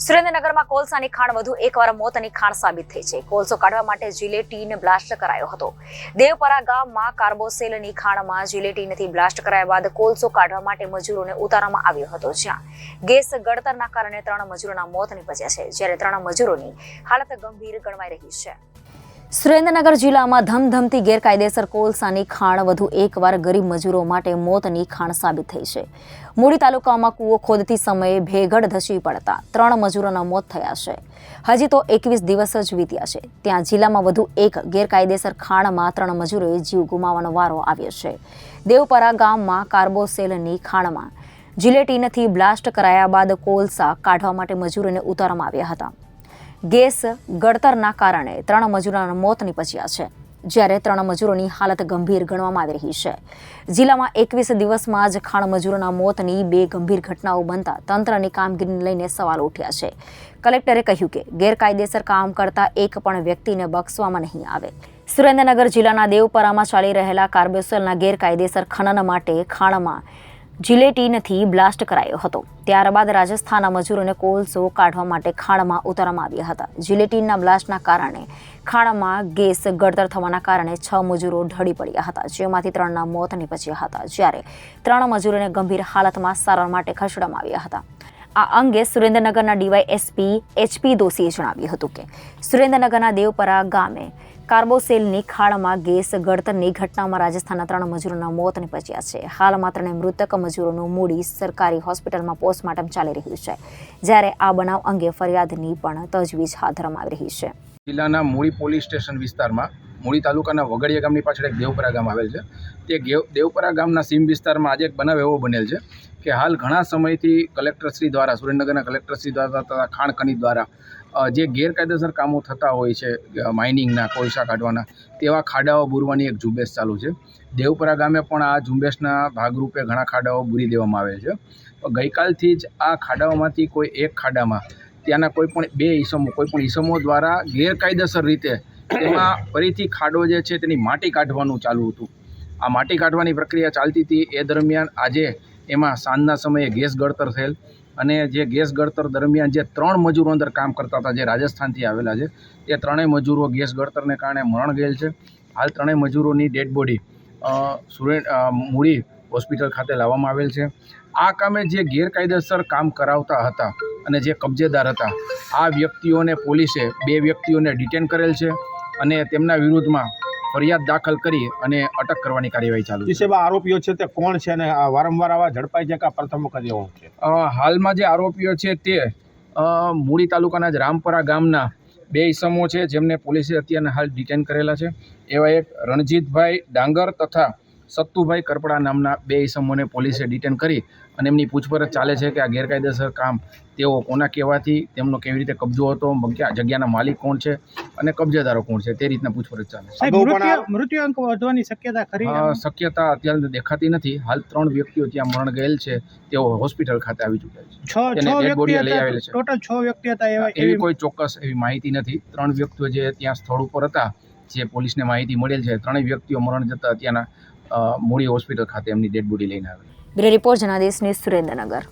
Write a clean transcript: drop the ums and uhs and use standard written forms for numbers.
સુરેન્દ્રનગરમાં કોલસાની ખાણ વધુ એકવાર મોતની ખાણ સાબિત થઈ છે. કોલસો કાઢવા માટે જિલેટીન બ્લાસ્ટ કરાયો હતો. દેવપરા ગામમાં કાર્બોસેલની ખાણમાં જિલેટીનથી બ્લાસ્ટ કરાયા બાદ કોલસો કાઢવા માટે મજૂરોને ઉતારવામાં આવ્યો હતો, જ્યાં ગેસ ગળતરના કારણે 3 મજૂરોના મોત નીપજ્યા છે, જ્યારે 3 મજૂરોની હાલત ગંભીર ગણવાઈ રહી છે. સુરેન્દ્રનગર જિલ્લામાં ધમધમતી ગેરકાયદેસર કોલસાની ખાણ વધુ એકવાર ગરીબ મજૂરો માટે મોતની ખાણ સાબિત થઈ છે. મૂળી તાલુકામાં કૂવો ખોદતી સમયે ભેગડ ધસી પડતા 3 મજૂરોના મોત થયા છે. હજી તો 21 દિવસ જ વીત્યા છે, ત્યાં જિલ્લામાં વધુ એક ગેરકાયદેસર ખાણમાં 3 મજૂરોએ જીવ ગુમાવવાનો વારો આવ્યો છે. દેવપરા ગામમાં કાર્બોસેલની ખાણમાં જિલેટીનથી બ્લાસ્ટ કરાયા બાદ કોલસા કાઢવા માટે મજૂરોને ઉતારવામાં આવ્યા હતા. ગેસ ગળતરના કારણે 3 મજૂરોના મોત નીપજ્યા છે, જ્યારે 3 મજૂરોની હાલત ગંભીર ગણવામાં આવી રહી છે. જિલ્લામાં 21 દિવસમાં જ ખાણ મજૂરોના મોતની 2 ગંભીર ઘટનાઓ બનતા તંત્રની કામગીરીને લઈને સવાલો ઉઠ્યા છે. કલેક્ટરે કહ્યું કે ગેરકાયદેસર કામ કરતા એક પણ વ્યક્તિને બક્ષવામાં નહીં આવે. સુરેન્દ્રનગર જિલ્લાના દેવપરામાં ચાલી રહેલા કાર્બોસેલના ગેરકાયદેસર ખનન માટે ખાણમાં જિલેટીનથી બ્લાસ્ટ કરાયો હતો. ત્યારબાદ રાજસ્થાનના મજૂરોને કોલસો કાઢવા માટે ખાણમાં ઉતારવામાં આવ્યા હતા. જિલેટીનના બ્લાસ્ટના કારણે ખાણમાં ગેસ ગળતર થવાના કારણે 6 મજૂરો ઢળી પડ્યા હતા, જેમાંથી 3ના મોત નીપજ્યા હતા, જ્યારે 3 મજૂરોને ગંભીર હાલતમાં સારવાર માટે ખસેડવામાં આવ્યા હતા. આ અંગે સુરેન્દ્રનગરના ડીવાયએસપી HP દોશીએ જણાવ્યું હતું કે સુરેન્દ્રનગરના દેવપરા ગામે કાર્બોસેલની ખાણમાં ગેસ ગળતરની ઘટનામાં રાજસ્થાનના 3 મજૂરોના મોત નીપજ્યા છે. હાલમાં 3 મૃતક મજૂરોનું મૂડી સરકારી હોસ્પિટલમાં પોસ્ટમોર્ટમ ચાલી રહ્યું છે, જ્યારે આ બનાવ અંગે ફરિયાદની પણ તજવીજ હાથ ધરવામાં આવી રહી છે. જિલ્લાના મૂળી પોલીસ સ્ટેશન વિસ્તારમાં મૂળી તાલુકાના વગડિયા ગામની પાછળ એક દેવપરા ગામ આવેલ છે. તે દેવપરા ગામના સીમ વિસ્તારમાં આજે એક બનાવ એવો બનેલ છે કે હાલ ઘણા સમયથી કલેક્ટરશ્રી દ્વારા, સુરેન્દ્રનગરના કલેક્ટરશ્રી દ્વારા તથા ખાણ ખનીજ દ્વારા જે ગેરકાયદેસર કામો થતા હોય છે, માઇનિંગના, કોલસા કાઢવાના, તેવા ખાડાઓ બૂરવાની એક ઝુંબેશ ચાલુ છે. દેવપરા ગામે પણ આ ઝુંબેશના ભાગરૂપે ઘણા ખાડાઓ બૂરી દેવામાં આવે છે. ગઈકાલથી જ આ ખાડાઓમાંથી કોઈ એક ખાડામાં ત્યાંના કોઈ પણ ઈસમો દ્વારા ગેરકાયદેસર રીતે તેમાં ફરીથી ખાડો જે છે તેની માટી કાઢવાનું ચાલુ હતું. આ માટી કાઢવાની પ્રક્રિયા ચાલતી હતી. એ દરમિયાન આજે એમાં સાંજના સમયે ગેસ ગળતર થયેલ, અને જે ગેસ ગળતર દરમિયાન જે 3 મજૂરો અંદર કામ કરતા હતા, જે રાજસ્થાનથી આવેલા છે, તે 3 મજૂરો ગેસ ગળતરને કારણે મરણ ગયેલ છે. હાલ 3 મજૂરોની ડેડ બોડી મૂળી હોસ્પિટલ ખાતે લાવવામાં આવેલ છે. આ કામે જે ગેરકાયદેસર કામ કરાવતા હતા અને જે કબજેદાર હતા, આ વ્યક્તિઓને પોલીસે 2 વ્યક્તિઓને ડિટેન કરેલ છે અને તેમના વિરુદ્ધમાં ફરિયાદ દાખલ કરી અને અટક કરવાની કાર્યવાહી ચાલુ છે. આરોપીઓ છે તે કોણ છે અને વારંવાર આવા ઝડપાઈ છે કે પ્રથમ વખત એવું છે? હાલમાં જે આરોપીઓ છે તે મૂળી તાલુકાના જ રામપરા ગામના 2 ઈસમો છે, જેમને પોલીસે અત્યારે હાલ ડિટેન કરેલા છે. એવા એક રણજીતભાઈ ડાંગર તથા સત્તુભાઈ કરપડા નામના 2 ઈસમોને પોલીસે ડિટેન કરી અને એમની પૂછપરછ ચાલે છે કે આ ગેરકાયદેસર કામ તેઓ કોના કહેવાથી, તેમનો કેવી રીતે કબજો હતો, જગ્યાના માલિક કોણ છે અને કબજેદારો કોણ છે, તે રીતના પૂછપરછ ચાલે છે. મૃત્યુ અંક વધવાની શક્યતા ખરી? શક્યતા અત્યારે દેખાતી નથી. હાલ 3 વ્યક્તિઓ ત્યાં મરણ ગયેલ છે, તેઓ હોસ્પિટલ ખાતે આવી ચૂક્યા છે. ટોટલ 6 વ્યક્તિ હતા એવી કોઈ ચોક્કસ એવી માહિતી નથી. 3 વ્યક્તિઓ જે ત્યાં સ્થળ ઉપર હતા, જે પોલીસને માહિતી મળેલ છે, 3 વ્યક્તિઓ મરણ જતા ત્યાંના મૂળી હોસ્પિટલ ખાતે એમની ડેડ બોડી લઈને આવેલ. Bureau report Janadesh news, Surendranagar.